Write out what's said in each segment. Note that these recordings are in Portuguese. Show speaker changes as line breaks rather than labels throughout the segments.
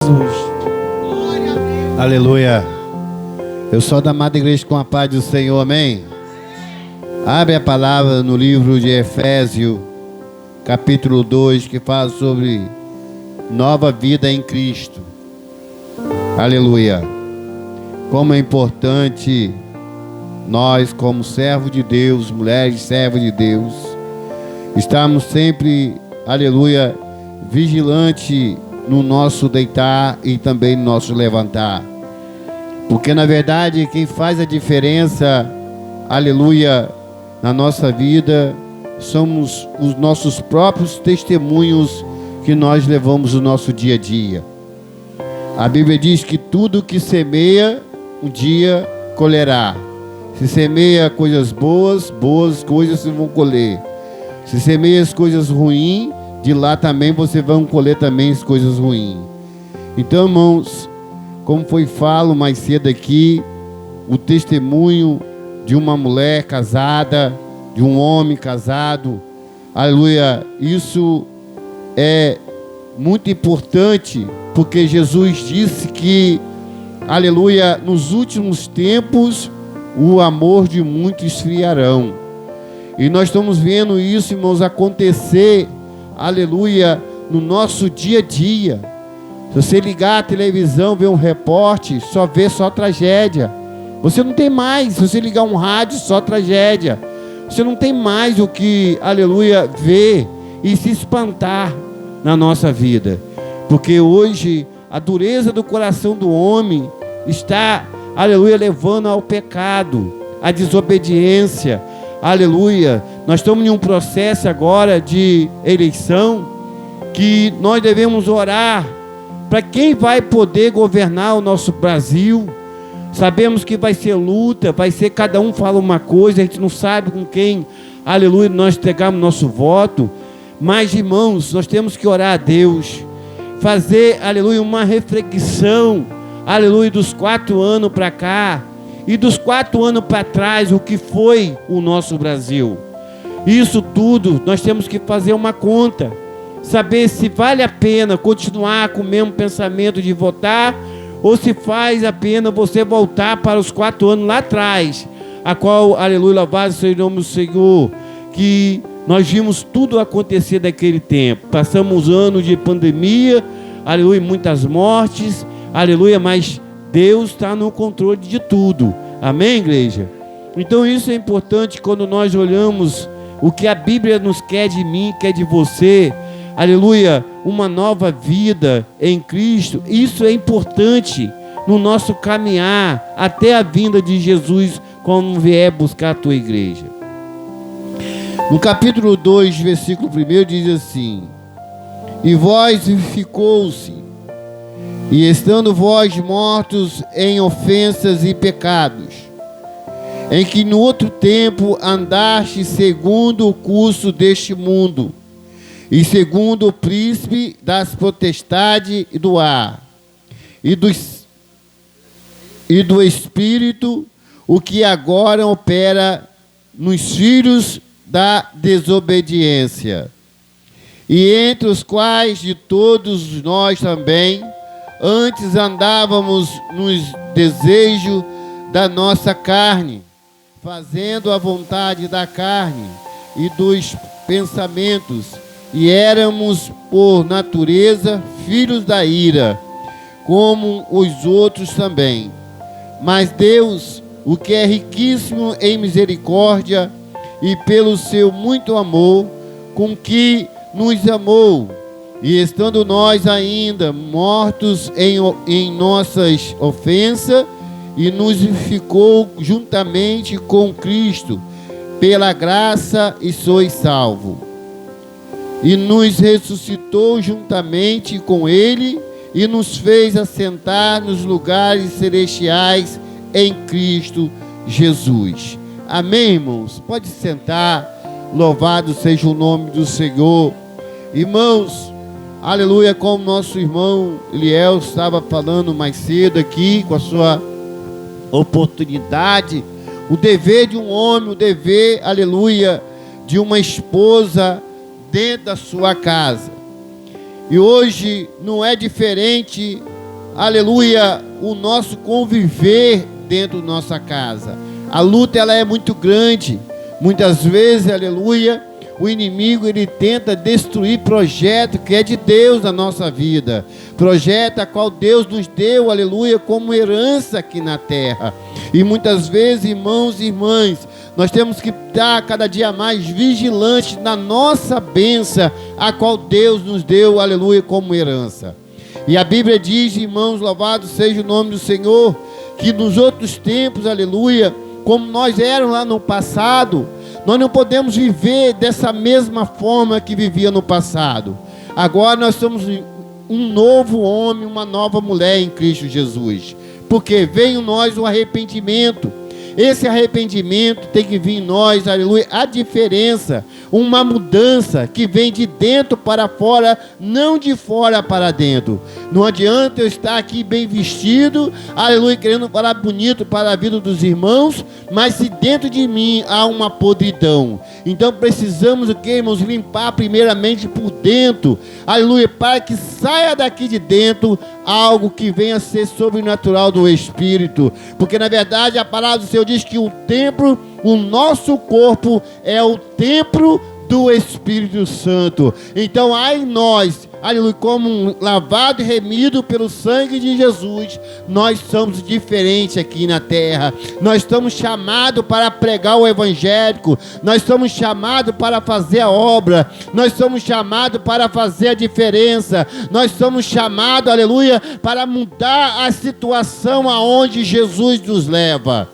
Jesus. Aleluia. Eu sou da amada igreja com a paz do Senhor, amém? Abre a palavra no livro de Efésios, capítulo 2, que fala sobre nova vida em Cristo. Aleluia. Como é importante nós, como servos de Deus, mulheres servos de Deus, estarmos sempre, aleluia, vigilante no nosso deitar e também no nosso levantar. Porque na verdade quem faz a diferença, aleluia, na nossa vida somos os nossos próprios testemunhos que nós levamos no nosso dia a dia. A Bíblia diz que tudo que semeia, um dia colherá. Se semeia coisas boas, boas coisas você vão colher. Se semeia as coisas ruins, de lá também você vai colher também as coisas ruins. Então, irmãos, como foi falo mais cedo aqui, o testemunho de uma mulher casada, de um homem casado, aleluia, isso é muito importante, porque Jesus disse que, aleluia, nos últimos tempos, o amor de muitos esfriarão. E nós estamos vendo isso, irmãos, acontecer, aleluia, no nosso dia a dia. Se você ligar a televisão, ver um repórter, só vê só tragédia. Você não tem mais. Se você ligar um rádio, só tragédia. Você não tem mais o que, aleluia, ver e se espantar na nossa vida. Porque hoje a dureza do coração do homem está, aleluia, levando ao pecado, à desobediência. Aleluia. Nós estamos em um processo agora de eleição que nós devemos orar para quem vai poder governar o nosso Brasil. Sabemos que vai ser luta, vai ser cada um fala uma coisa, a gente não sabe com quem, aleluia, nós entregamos nosso voto. Mas, irmãos, nós temos que orar a Deus, fazer, aleluia, uma reflexão, aleluia, dos 4 anos para cá e dos 4 anos para trás, o que foi o nosso Brasil. Isso tudo nós temos que fazer uma conta, saber se vale a pena continuar com o mesmo pensamento de votar, ou se faz a pena você voltar para os 4 anos lá atrás, a qual, aleluia, louvado seja o nome do Senhor, que nós vimos tudo acontecer naquele tempo. Passamos anos de pandemia, aleluia, muitas mortes, aleluia, mas Deus está no controle de tudo, amém, igreja? Então isso é importante quando nós olhamos o que a Bíblia nos quer de mim, quer de você, aleluia, uma nova vida em Cristo. Isso é importante no nosso caminhar até a vinda de Jesus, quando vier buscar a tua igreja. No capítulo 2, versículo 1, diz assim: e vós vivificou-se, e estando vós mortos em ofensas e pecados, em que no outro tempo andaste segundo o curso deste mundo, e segundo o príncipe das potestades do ar, e do espírito, o que agora opera nos filhos da desobediência, e entre os quais de todos nós também antes andávamos nos desejos da nossa carne, fazendo a vontade da carne e dos pensamentos, e éramos por natureza filhos da ira, como os outros também. Mas Deus, o que é riquíssimo em misericórdia, e pelo seu muito amor, com que nos amou, e estando nós ainda mortos em nossas ofensas, e nos vivificou juntamente com Cristo, pela graça e sois salvo. E nos ressuscitou juntamente com Ele, e nos fez assentar nos lugares celestiais em Cristo Jesus. Amém, irmãos? Pode sentar. Louvado seja o nome do Senhor. Irmãos, aleluia, como nosso irmão Eliel estava falando mais cedo aqui, com a sua oportunidade, o dever de um homem, o dever, aleluia, de uma esposa dentro da sua casa. E hoje não é diferente aleluia, o nosso conviver dentro da nossa casa. A luta, ela é muito grande. Muitas vezes, aleluia, o inimigo, ele tenta destruir projeto que é de Deus na nossa vida. Projeto a qual Deus nos deu, aleluia, como herança aqui na terra. E muitas vezes, irmãos e irmãs, nós temos que estar cada dia mais vigilantes na nossa bênção, a qual Deus nos deu, aleluia, como herança. E a Bíblia diz, irmãos, louvado seja o nome do Senhor, que nos outros tempos, aleluia, como nós éramos lá no passado, nós não podemos viver dessa mesma forma que vivia no passado. Agora nós somos um novo homem, uma nova mulher em Cristo Jesus. Porque veio em nós o arrependimento. Esse arrependimento tem que vir em nós, aleluia, a diferença, uma mudança que vem de dentro para fora, não de fora para dentro. Não adianta eu estar aqui bem vestido, aleluia, querendo falar bonito para a vida dos irmãos, mas se dentro de mim há uma podridão. Então precisamos, o que, irmãos? Limpar primeiramente por dentro, aleluia, para que saia daqui de dentro algo que venha a ser sobrenatural do Espírito. Porque na verdade a palavra do Senhor diz que o templo, o nosso corpo é o templo do Espírito Santo. Então há em nós, aleluia, como um lavado e remido pelo sangue de Jesus, nós somos diferentes aqui na terra. Nós estamos chamados para pregar o evangélico, nós somos chamados para fazer a obra, nós somos chamados para fazer a diferença, nós somos chamados, aleluia, para mudar a situação aonde Jesus nos leva.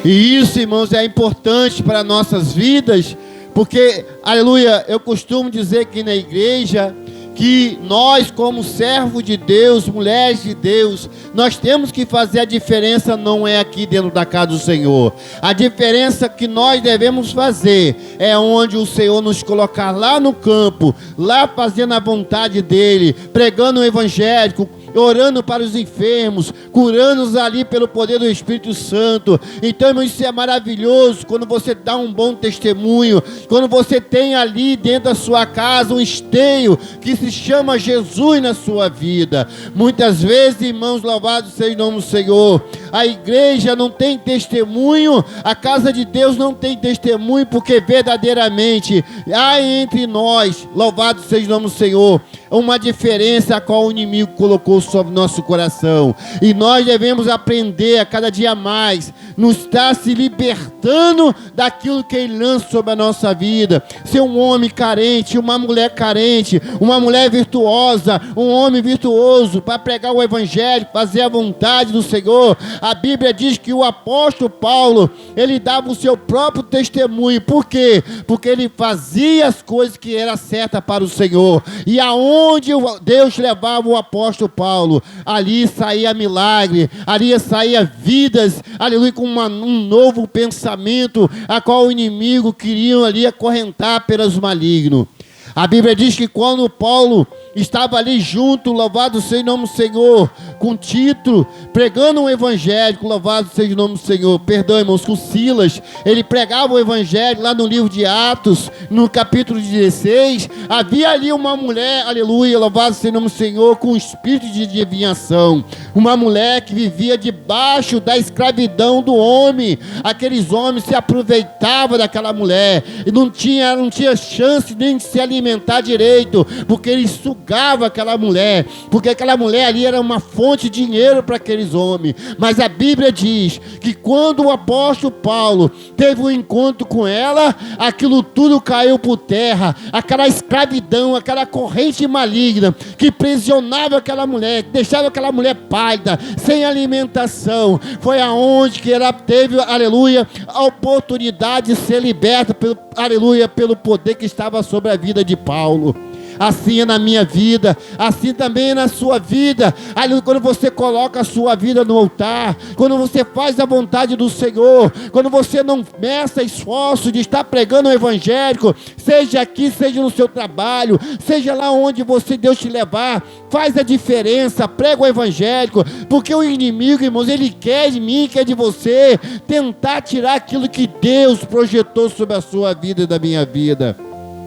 E isso, irmãos, é importante para nossas vidas, porque, aleluia, eu costumo dizer aqui na igreja que nós, como servos de Deus, mulheres de Deus, nós temos que fazer a diferença, não é aqui dentro da casa do Senhor. A diferença que nós devemos fazer é onde o Senhor nos colocar lá no campo, lá fazendo a vontade dEle, pregando o evangélico, orando para os enfermos, curando-os ali pelo poder do Espírito Santo. Então, irmão, isso é maravilhoso, quando você dá um bom testemunho, quando você tem ali dentro da sua casa um esteio que se chama Jesus na sua vida. Muitas vezes, irmãos, louvado seja o nome do Senhor, a igreja não tem testemunho, a casa de Deus não tem testemunho, porque verdadeiramente há entre nós, louvado seja o nome do Senhor, uma diferença a qual o inimigo colocou sobre nosso coração. E nós devemos aprender a cada dia mais, nos estar se libertando daquilo que ele lança sobre a nossa vida. Ser um homem carente, uma mulher carente, uma mulher virtuosa, um homem virtuoso, para pregar o evangelho, fazer a vontade do Senhor. A Bíblia diz que o apóstolo Paulo, ele dava o seu próprio testemunho. Por quê? Porque ele fazia as coisas que era certa para o Senhor. E aonde Deus levava o apóstolo Paulo, ali saía milagre, ali saía vidas, aleluia, com um novo pensamento, a qual o inimigo queria ali acorrentar pelos malignos. A Bíblia diz que quando Paulo estava ali junto, louvado seja o nome do Senhor, com Tito, pregando um evangelho, louvado seja o nome do Senhor, perdão, irmãos, com Silas, ele pregava o evangelho lá no livro de Atos, no capítulo 16, havia ali uma mulher, aleluia, louvado seja o nome do Senhor, com espírito de adivinhação, uma mulher que vivia debaixo da escravidão do homem. Aqueles homens se aproveitavam daquela mulher, e não tinha chance nem de se alimentar direito, porque eles sugavam aquela mulher, porque aquela mulher ali era uma fonte de dinheiro para aqueles homens. Mas a Bíblia diz que quando o apóstolo Paulo teve um encontro com ela, aquilo tudo caiu por terra, aquela escravidão, aquela corrente maligna que prisionava aquela mulher, que deixava aquela mulher pálida, sem alimentação, foi aonde que ela teve, aleluia, a oportunidade de ser liberta pelo, aleluia, pelo poder que estava sobre a vida de Paulo. Assim é na minha vida, assim também é na sua vida. Aleluia, quando você coloca a sua vida no altar, quando você faz a vontade do Senhor, quando você não meça esforço de estar pregando o evangélico, seja aqui, seja no seu trabalho, seja lá onde Deus te levar, faz a diferença, prega o evangélico, porque o inimigo, irmãos, ele quer de mim, quer de você, tentar tirar aquilo que Deus projetou sobre a sua vida e da minha vida.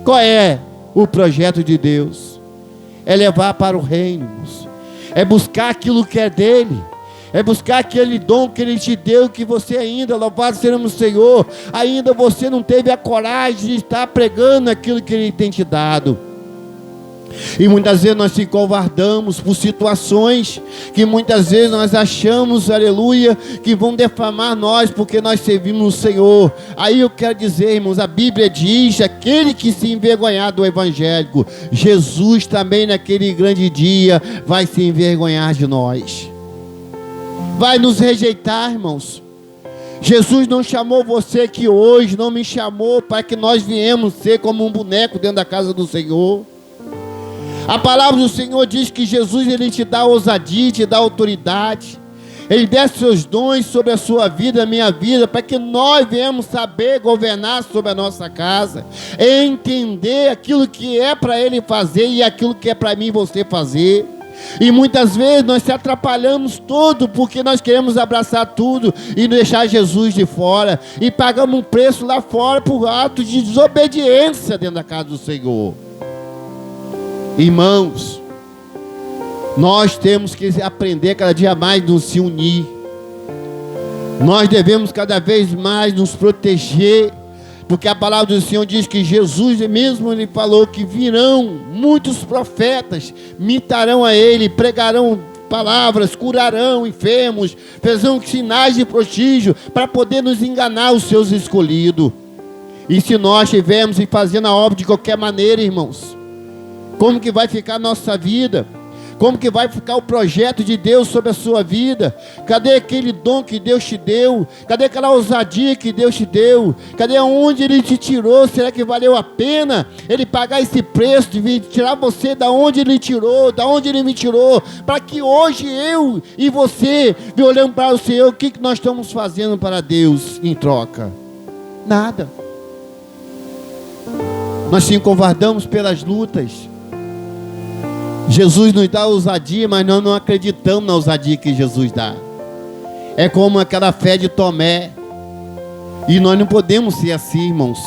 Qual é o projeto de Deus? É levar para o reino, irmãos. é buscar aquilo que é dele, é buscar aquele dom que ele te deu, que você ainda, louvado seremos o Senhor, ainda você não teve a coragem de estar pregando aquilo que ele tem te dado. E muitas vezes nós se covardamos por situações que muitas vezes nós achamos, aleluia, que vão defamar nós porque nós servimos o Senhor. Aí eu quero dizer, irmãos, a Bíblia diz: aquele que se envergonhar do evangélico, Jesus também naquele grande dia vai se envergonhar de nós, vai nos rejeitar, irmãos. Jesus não chamou você aqui hoje, não me chamou para que nós viemos ser como um boneco dentro da casa do Senhor. A palavra do Senhor diz que Jesus, ele te dá ousadia, te dá autoridade, ele desce seus dons sobre a sua vida, a minha vida, para que nós venhamos saber governar sobre a nossa casa, entender aquilo que é para ele fazer e aquilo que é para mim e você fazer. E muitas vezes nós se atrapalhamos todo porque nós queremos abraçar tudo e deixar Jesus de fora, e pagamos um preço lá fora por ato de desobediência dentro da casa do Senhor. Irmãos, nós temos que aprender cada dia mais a nos se unir. Nós devemos cada vez mais nos proteger, porque a palavra do Senhor diz que Jesus mesmo, ele falou que virão muitos profetas, imitarão a ele, pregarão palavras, curarão enfermos, farão sinais de prodígio para poder nos enganar os seus escolhidos. E se nós estivermos fazendo a obra de qualquer maneira, irmãos, como que vai ficar a nossa vida? Como que vai ficar o projeto de Deus sobre a sua vida? Cadê aquele dom que Deus te deu? Cadê aquela ousadia que Deus te deu? Cadê onde Ele te tirou? Será que valeu a pena Ele pagar esse preço de vir tirar você da onde Ele tirou, da onde Ele me tirou, para que hoje eu e você, olhando para o Senhor, o que nós estamos fazendo para Deus em troca? Nada. Nós se encovardamos pelas lutas. Jesus nos dá ousadia, mas nós não acreditamos na ousadia que Jesus dá. É como aquela fé de Tomé. E nós não podemos ser assim, irmãos.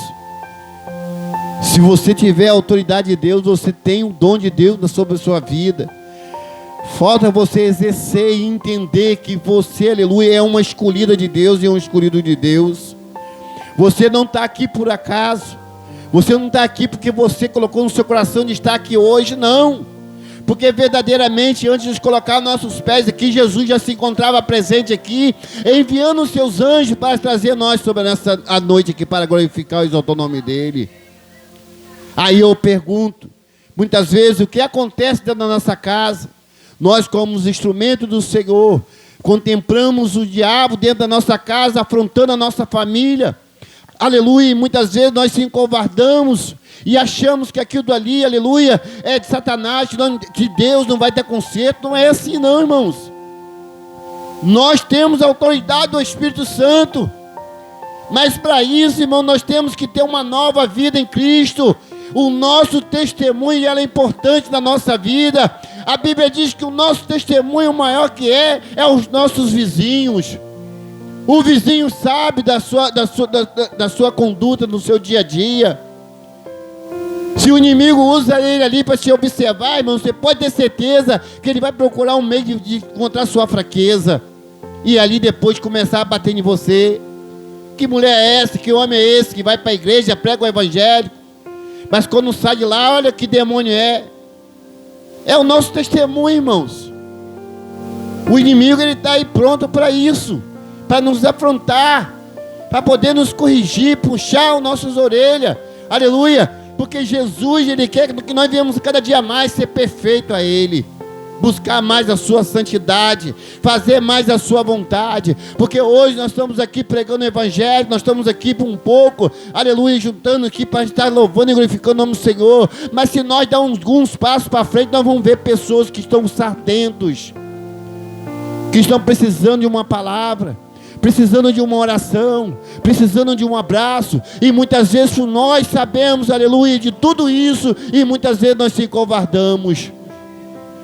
Se você tiver a autoridade de Deus, você tem o dom de Deus sobre a sua vida. Falta você exercer e entender que você, aleluia, é uma escolhida de Deus e um escolhido de Deus. Você não está aqui por acaso. Você não está aqui porque você colocou no seu coração de estar aqui hoje, não. Porque verdadeiramente, antes de colocar nossos pés aqui, Jesus já se encontrava presente aqui, enviando os seus anjos para trazer nós sobre essa a noite aqui, para glorificar e exaltar o nome dele. Aí eu pergunto, muitas vezes, o que acontece dentro da nossa casa? Nós, como os instrumentos do Senhor, contemplamos o diabo dentro da nossa casa, afrontando a nossa família. Aleluia, e muitas vezes nós se encovardamos e achamos que aquilo ali, aleluia, é de Satanás, que Deus não vai ter conserto. Não é assim não, irmãos. Nós temos a autoridade do Espírito Santo, mas para isso, irmão, nós temos que ter uma nova vida em Cristo. O nosso testemunho, ela é importante na nossa vida. A Bíblia diz que o nosso testemunho maior que é os nossos vizinhos. O vizinho sabe da sua conduta no seu dia a dia. Se o inimigo usa ele ali para te observar, irmão, você pode ter certeza que ele vai procurar um meio de encontrar sua fraqueza. E ali depois começar a bater em você. Que mulher é essa? Que homem é esse que vai para a igreja, prega o evangelho, mas quando sai de lá, olha que demônio é. É o nosso testemunho, irmãos. O inimigo, ele está aí pronto para isso, para nos afrontar, para poder nos corrigir, puxar as nossas orelhas. Aleluia. Porque Jesus, ele quer que nós venhamos cada dia mais ser perfeito a Ele, buscar mais a sua santidade, fazer mais a sua vontade. Porque hoje nós estamos aqui pregando o evangelho, nós estamos aqui por um pouco, aleluia, juntando aqui para estar louvando e glorificando o nome do Senhor. Mas se nós darmos alguns passos para frente, nós vamos ver pessoas que estão sardentos, que estão precisando de uma palavra, precisando de uma oração, precisando de um abraço. E muitas vezes nós sabemos, aleluia, de tudo isso, e muitas vezes nós se covardamos.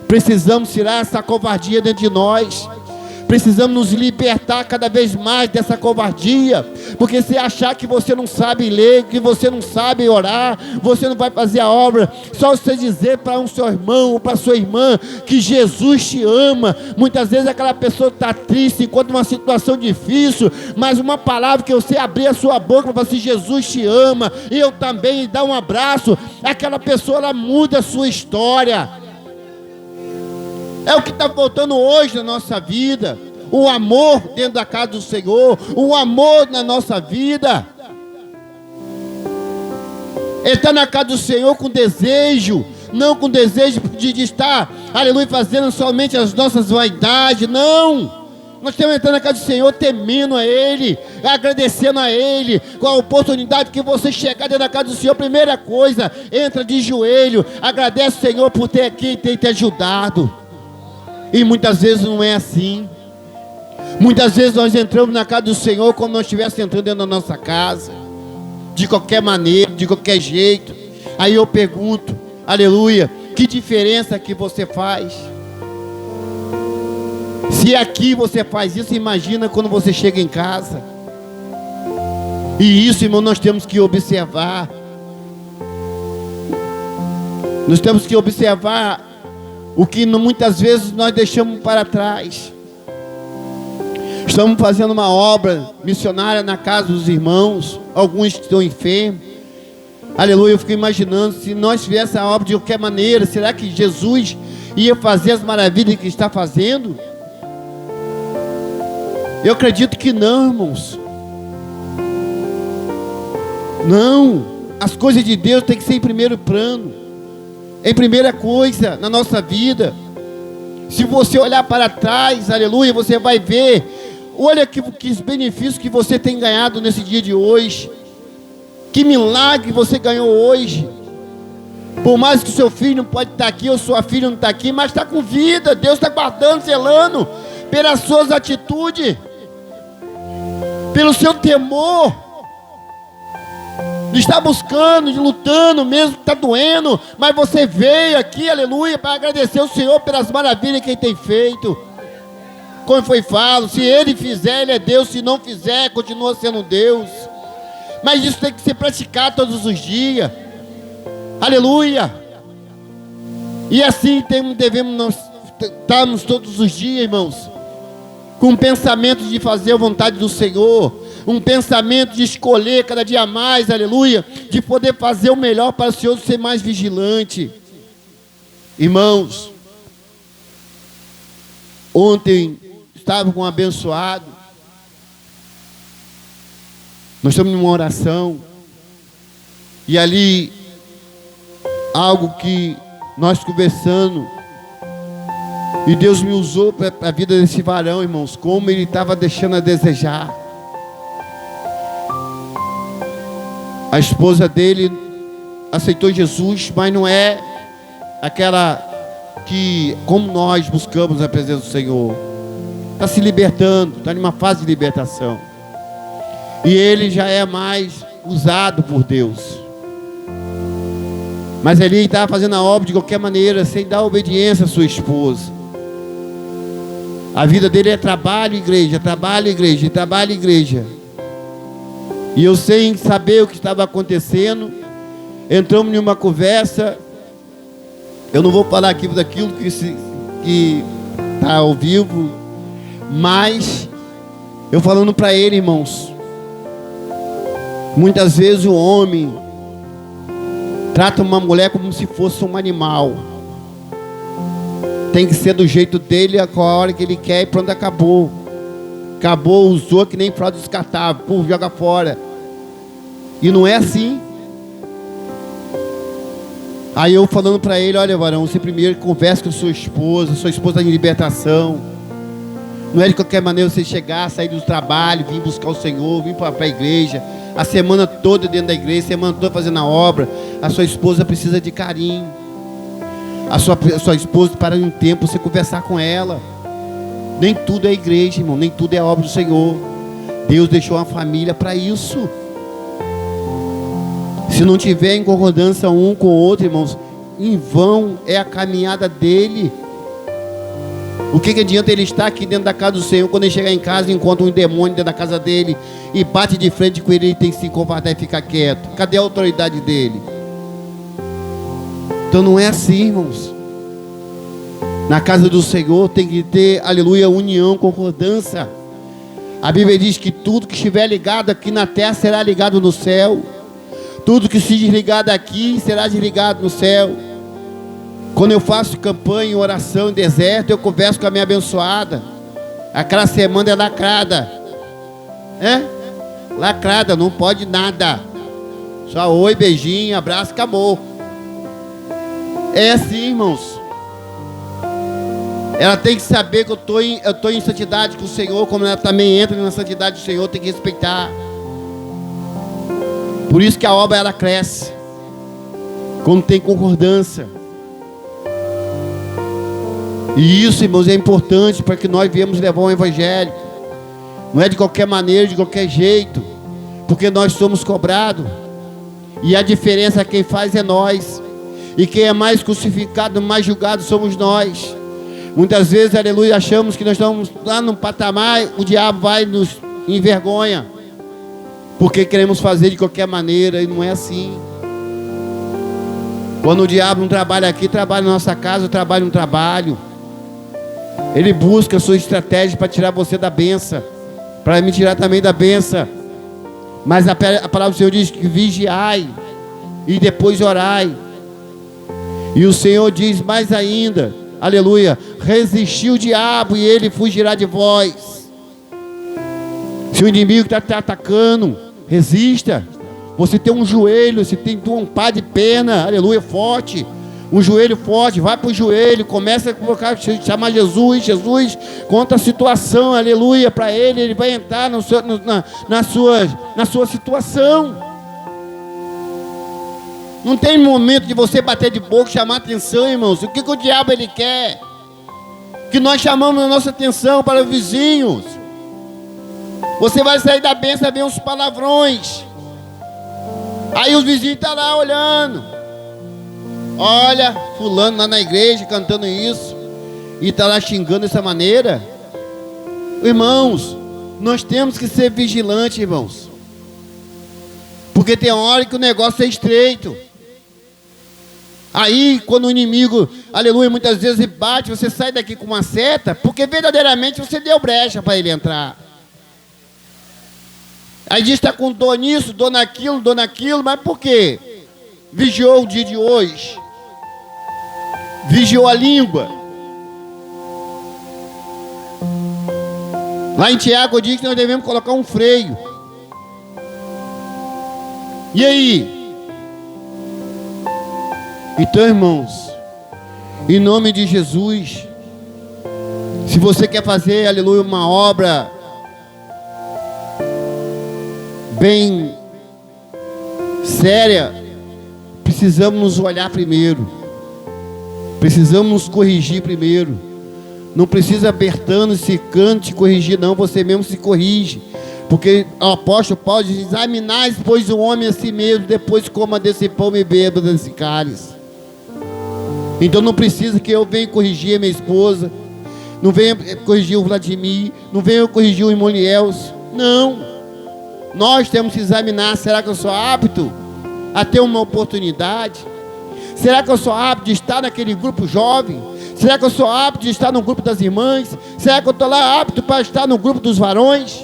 Precisamos tirar essa covardia dentro de nós. Precisamos nos libertar cada vez mais dessa covardia, porque se achar que você não sabe ler, que você não sabe orar, você não vai fazer a obra. Só você dizer para um seu irmão ou para sua irmã que Jesus te ama. Muitas vezes aquela pessoa está triste, encontra uma situação difícil, mas uma palavra que você abrir a sua boca para falar assim: Jesus te ama, eu também, e dá um abraço, aquela pessoa ela muda a sua história. É o que está faltando hoje na nossa vida. O amor dentro da casa do Senhor. O amor na nossa vida. Ele está na casa do Senhor com desejo. Não com desejo de estar, aleluia, fazendo somente as nossas vaidades. Não. Nós temos que entrar na casa do Senhor temendo a Ele, agradecendo a Ele. Com a oportunidade que você chegar dentro da casa do Senhor, primeira coisa, entra de joelho. Agradece o Senhor por ter aqui e ter te ajudado. E muitas vezes não é assim. Muitas vezes nós entramos na casa do Senhor como nós estivéssemos entrando dentro da nossa casa, de qualquer maneira, de qualquer jeito. Aí eu pergunto, aleluia, que diferença que você faz? Se aqui você faz isso, imagina quando você chega em casa. E isso, irmão, nós temos que observar. Nós temos que observar o que muitas vezes nós deixamos para trás. Estamos fazendo uma obra missionária na casa dos irmãos, alguns estão enfermos. Aleluia, eu fico imaginando, se nós fizéssemos a obra de qualquer maneira, será que Jesus ia fazer as maravilhas que está fazendo? Eu acredito que não, irmãos. Não, as coisas de Deus têm que ser em primeiro plano, em primeira coisa na nossa vida. Se você olhar para trás, aleluia, você vai ver, olha que benefícios que você tem ganhado nesse dia de hoje. Que milagre você ganhou hoje. Por mais que o seu filho não pode estar aqui, ou sua filha não está aqui, mas está com vida. Deus está guardando, zelando pelas suas atitudes, pelo seu temor. Está buscando, lutando, mesmo que está doendo, mas você veio aqui, aleluia, para agradecer ao Senhor pelas maravilhas que Ele tem feito. Como foi falado, se Ele fizer, Ele é Deus, se não fizer, continua sendo Deus. Mas isso tem que ser praticado todos os dias, aleluia. E assim devemos estarmos todos os dias, irmãos, com um pensamento de fazer a vontade do Senhor, um pensamento de escolher cada dia mais, aleluia, de poder fazer o melhor para o Senhor, ser mais vigilante. Irmãos, ontem estava com um abençoado, nós estamos numa oração, e ali, algo que nós conversando, e Deus me usou para a vida desse varão, irmãos, como ele estava deixando a desejar. A esposa dele aceitou Jesus, mas não é aquela que, como nós buscamos a presença do Senhor. Está se libertando, está em uma fase de libertação. E ele já é mais usado por Deus. Mas ele estava fazendo a obra de qualquer maneira, sem dar obediência à sua esposa. A vida dele é trabalho, igreja, trabalho, igreja, trabalho, igreja. E eu, sem saber o que estava acontecendo, entramos em uma conversa. Eu não vou falar aqui daquilo que está ao vivo, mas eu falando para ele, irmãos, muitas vezes o homem trata uma mulher como se fosse um animal. Tem que ser do jeito dele, a hora que ele quer, e pronto, acabou. Acabou, usou que nem fralda descartável, pum, joga fora. E não é assim. Aí eu falando para ele: olha, varão, você primeiro conversa com sua esposa está em libertação. Não é de qualquer maneira você chegar, sair do trabalho, vir buscar o Senhor, vir para a igreja, a semana toda dentro da igreja, a semana toda fazendo a obra. A sua esposa precisa de carinho. A sua esposa, para um tempo, você conversar com ela. Nem tudo é igreja, irmão, nem tudo é obra do Senhor. Deus deixou uma família para isso. Se não tiver em concordância um com o outro, irmãos, em vão é a caminhada dele. O que adianta ele estar aqui dentro da casa do Senhor, quando ele chegar em casa e encontra um demônio dentro da casa dele e bate de frente com ele, ele tem que se covardar e ficar quieto? Cadê a autoridade dele? Então não é assim, irmãos. Na casa do Senhor tem que ter, aleluia, união, concordância. A Bíblia diz que tudo que estiver ligado aqui na terra será ligado no céu. Tudo que se desligar daqui será desligado no céu. Quando eu faço campanha em oração em deserto, eu converso com a minha abençoada. Aquela semana é lacrada. Lacrada, não pode nada. Só oi, beijinho, abraço, acabou. É assim, irmãos. Ela tem que saber que eu estou em santidade com o Senhor. Como ela também entra na santidade do Senhor, tem que respeitar. Por isso que a obra ela cresce quando tem concordância. E isso, irmãos, é importante para que nós viemos levar o Evangelho. Não é de qualquer maneira, de qualquer jeito, porque nós somos cobrados. E a diferença quem faz é nós. E quem é mais crucificado, mais julgado somos nós. Muitas vezes, aleluia, achamos que nós estamos lá num patamar, o diabo vai nos envergonha, porque queremos fazer de qualquer maneira, e não é assim. Quando o diabo não trabalha aqui, trabalha na nossa casa, trabalha no trabalho. Ele busca a sua estratégia para tirar você da bênção, para me tirar também da bênção. Mas a palavra do Senhor diz que vigiai e depois orai. E o Senhor diz mais ainda, aleluia, resistir o diabo e ele fugirá de vós. Se o inimigo está te atacando, resista. Você tem um joelho, você tem um pá de perna, aleluia, forte. Um joelho forte, vai para o joelho, começa a colocar, chamar Jesus, conta a situação, aleluia, para ele vai entrar na sua situação. Não tem momento de você bater de boca, chamar atenção, irmãos. O que o diabo ele quer? Que nós chamamos a nossa atenção para os vizinhos. Você vai sair da bênção, ver uns palavrões. Aí os vizinhos estão lá olhando. Olha, fulano lá na igreja cantando isso e está lá xingando dessa maneira. Irmãos, nós temos que ser vigilantes, irmãos, porque tem hora que o negócio é estreito. Aí quando o inimigo, aleluia, muitas vezes bate, você sai daqui com uma seta, porque verdadeiramente você deu brecha para ele entrar. Aí diz que está com dor nisso, dor naquilo, mas por quê? Vigiou o dia de hoje, vigiou a língua. Lá em Tiago diz que nós devemos colocar um freio. E aí? Então, irmãos, em nome de Jesus, se você quer fazer, aleluia, uma obra bem séria, precisamos nos olhar primeiro. Precisamos nos corrigir primeiro. Não precisa Bertano se cante corrigir, não. Você mesmo se corrige. Porque o apóstolo Paulo diz: examinai, pois, o homem a si mesmo, depois coma desse pão e beba desse cálice. Então não precisa que eu venha corrigir a minha esposa, não venha corrigir o Vladimir, não venha corrigir o Imoniels. Não. Nós temos que examinar: será que eu sou apto a ter uma oportunidade? Será que eu sou apto de estar naquele grupo jovem? Será que eu sou apto de estar no grupo das irmãs? Será que eu estou lá apto para estar no grupo dos varões?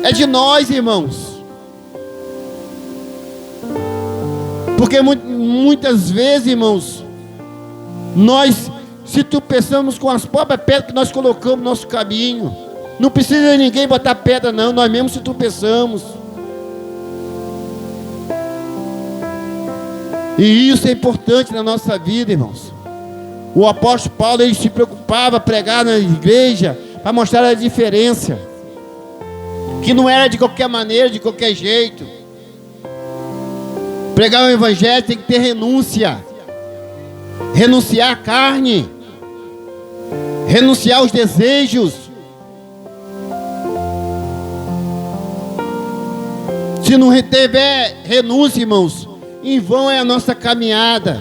É de nós, irmãos. Porque muitas vezes, irmãos, nós se tropeçamos com as próprias pedras que nós colocamos no nosso caminho. Não precisa de ninguém botar pedra, não. Nós mesmos se tropeçamos. E isso é importante na nossa vida, irmãos. O apóstolo Paulo, ele se preocupava em pregar na igreja para mostrar a diferença, que não era de qualquer maneira, de qualquer jeito. Pregar o evangelho tem que ter renúncia. Renunciar à carne, renunciar aos desejos. Se não tiver renúncia, irmãos, em vão é a nossa caminhada.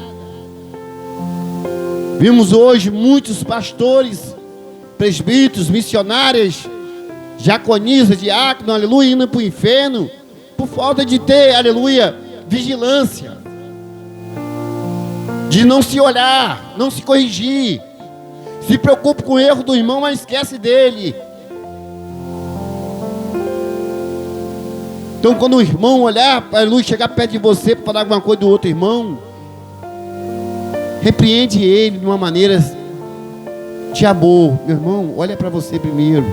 Vimos hoje muitos pastores, presbíteros, missionários, diaconisas, diáconos, aleluia, indo para o inferno, por falta de ter, aleluia, vigilância, de não se olhar, não se corrigir, se preocupa com o erro do irmão, mas esquece dele. Então quando o irmão olhar, aleluia, chegar perto de você para falar alguma coisa do outro irmão, repreende ele de uma maneira de amor. Meu irmão, olha para você primeiro.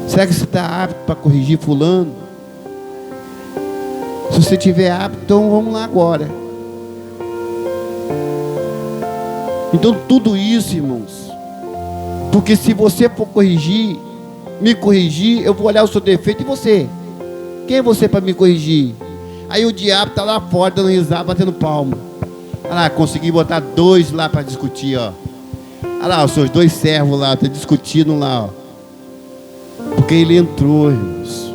Será que você está apto para corrigir fulano? Se você tiver apto, então vamos lá agora. Então tudo isso, irmãos, porque se você for corrigir, me corrigir, eu vou olhar o seu defeito e você. Quem é você para me corrigir? Aí o diabo está lá fora dando risada, batendo palma. Olha lá, consegui botar dois lá para discutir, ó. Olha lá, os seus dois servos lá, estão discutindo lá, ó. Porque ele entrou, irmãos.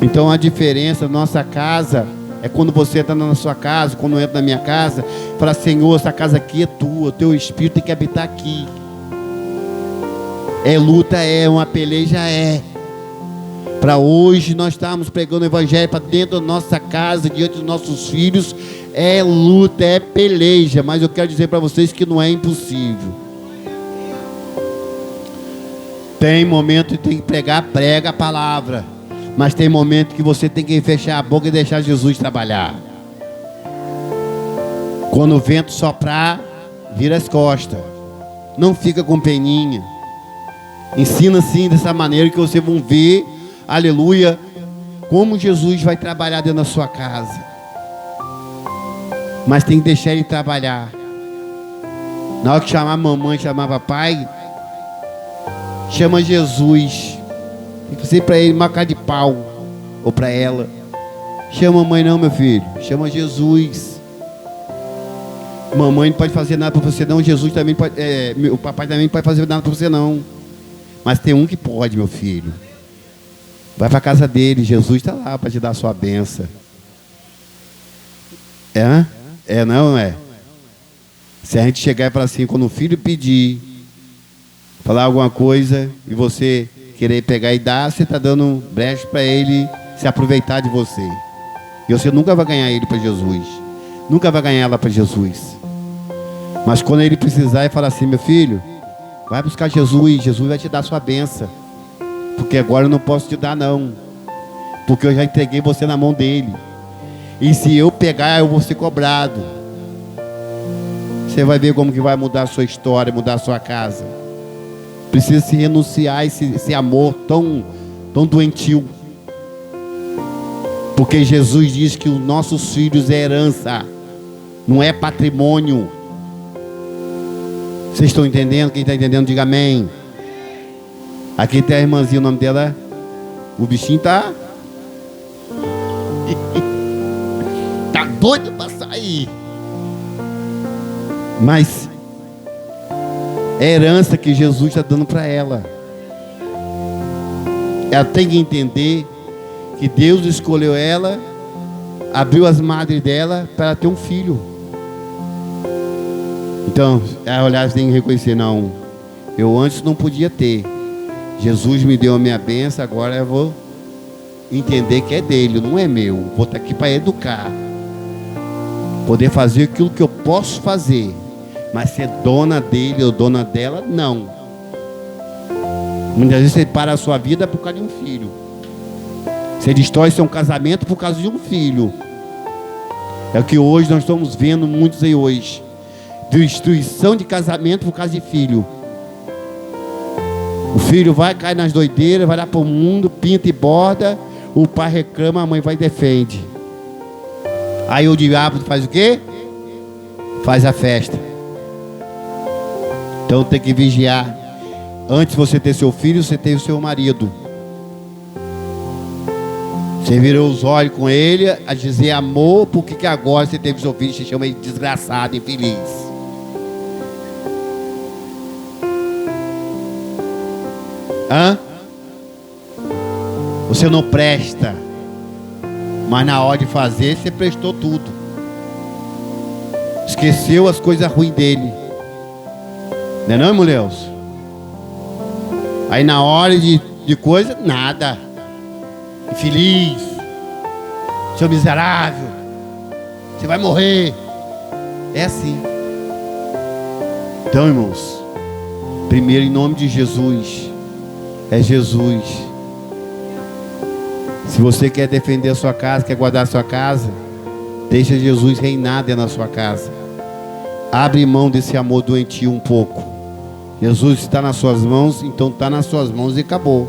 Então a diferença na nossa casa é quando você está na sua casa, quando entra na minha casa, fala: Senhor, essa casa aqui é tua, o teu espírito tem que habitar aqui. É luta, é uma peleja, é. Para hoje nós estamos pregando o evangelho para dentro da nossa casa, diante dos nossos filhos, é luta, é peleja, mas eu quero dizer para vocês que não é impossível. Tem momento que tem que pregar, prega a palavra, mas tem momento que você tem que fechar a boca e deixar Jesus trabalhar. Quando o vento soprar, vira as costas, não fica com peninha. Ensina assim, dessa maneira, que vocês vão ver, aleluia, como Jesus vai trabalhar dentro da sua casa. Mas tem que deixar ele trabalhar. Na hora que chamar mamãe, chamar papai, chama Jesus. Tem que dizer para ele uma cara de pau, ou para ela: chama mamãe não, meu filho, chama Jesus. Mamãe não pode fazer nada para você não, Jesus também pode, o papai também não pode fazer nada para você não. Mas tem um que pode, meu filho. Vai para a casa dele, Jesus está lá para te dar a sua bênção. Não é? Se a gente chegar e falar assim, quando o filho pedir, falar alguma coisa, e você querer pegar e dar, você está dando brecha para ele se aproveitar de você. E você nunca vai ganhar ele para Jesus. Nunca vai ganhar ela para Jesus. Mas quando ele precisar e falar assim: meu filho, vai buscar Jesus, Jesus vai te dar a sua bênção. Porque agora eu não posso te dar não, porque eu já entreguei você na mão dele. E se eu pegar, eu vou ser cobrado. Você vai ver como que vai mudar a sua história, mudar a sua casa. Precisa se renunciar a esse amor tão doentio. Porque Jesus diz que os nossos filhos é herança, não é patrimônio. Vocês estão entendendo? Quem está entendendo, diga amém. Aqui tem a irmãzinha, o nome dela, o bichinho tá tá doido para sair. Mas é herança que Jesus está dando para ela. Ela tem que entender que Deus escolheu ela, abriu as madres dela para ela ter um filho. Então, ela olhar, tem que reconhecer: não, eu antes não podia ter. Jesus me deu a minha bênção, agora eu vou entender que é dele, não é meu. Vou estar aqui para educar, poder fazer aquilo que eu posso fazer, mas ser dona dele ou dona dela, não. Muitas vezes você para a sua vida por causa de um filho. Você destrói seu casamento por causa de um filho. É o que hoje nós estamos vendo muitos aí hoje. Destruição de casamento por causa de filho. O filho vai cair nas doideiras, vai lá para o mundo, pinta e borda. O pai reclama, a mãe vai e defende. Aí o diabo faz o quê? Faz a festa. Então tem que vigiar. Antes de você ter seu filho, você tem o seu marido. Você virou os olhos com ele a dizer: amor, por que agora você teve seu filho? Você chama ele de desgraçado, infeliz. Você não presta, mas na hora de fazer você prestou tudo. Esqueceu as coisas ruins dele. Não é não, irmão Leus? Aí na hora de coisa, nada. Infeliz. Seu miserável. Você vai morrer. É assim. Então, irmãos, primeiro em nome de Jesus. É Jesus. Se você quer defender a sua casa, quer guardar a sua casa, deixa Jesus reinar dentro da sua casa. Abre mão desse amor doentio um pouco. Jesus está nas suas mãos, então está nas suas mãos e acabou.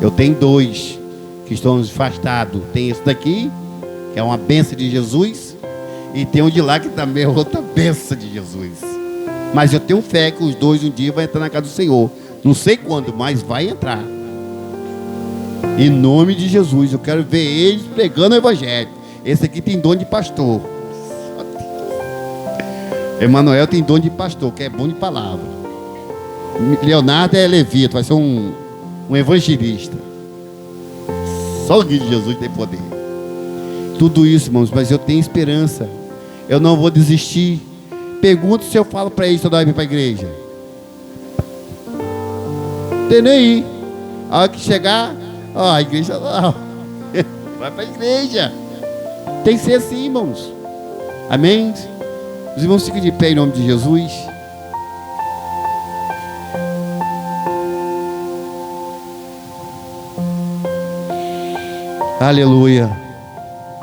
Eu tenho 2 que estão afastados. Tem esse daqui, que é uma bênção de Jesus, e tem um de lá que também é outra bênção de Jesus. Mas eu tenho fé que os 2 um dia vão entrar na casa do Senhor. Não sei quando, mas vai entrar. Em nome de Jesus, eu quero ver eles pregando o evangelho. Esse aqui tem dom de pastor. Emanuel tem dom de pastor, que é bom de palavra. Leonardo é levita, vai ser um evangelista. Só o de Jesus tem poder. Tudo isso, irmãos, mas eu tenho esperança. Eu não vou desistir. Pergunta se eu falo para eles toda hora ir para a igreja. Tem nem ir. A hora que chegar, ó, a igreja lá, vai para a igreja. Tem que ser assim, irmãos. Amém? Os irmãos ficam de pé em nome de Jesus. Aleluia.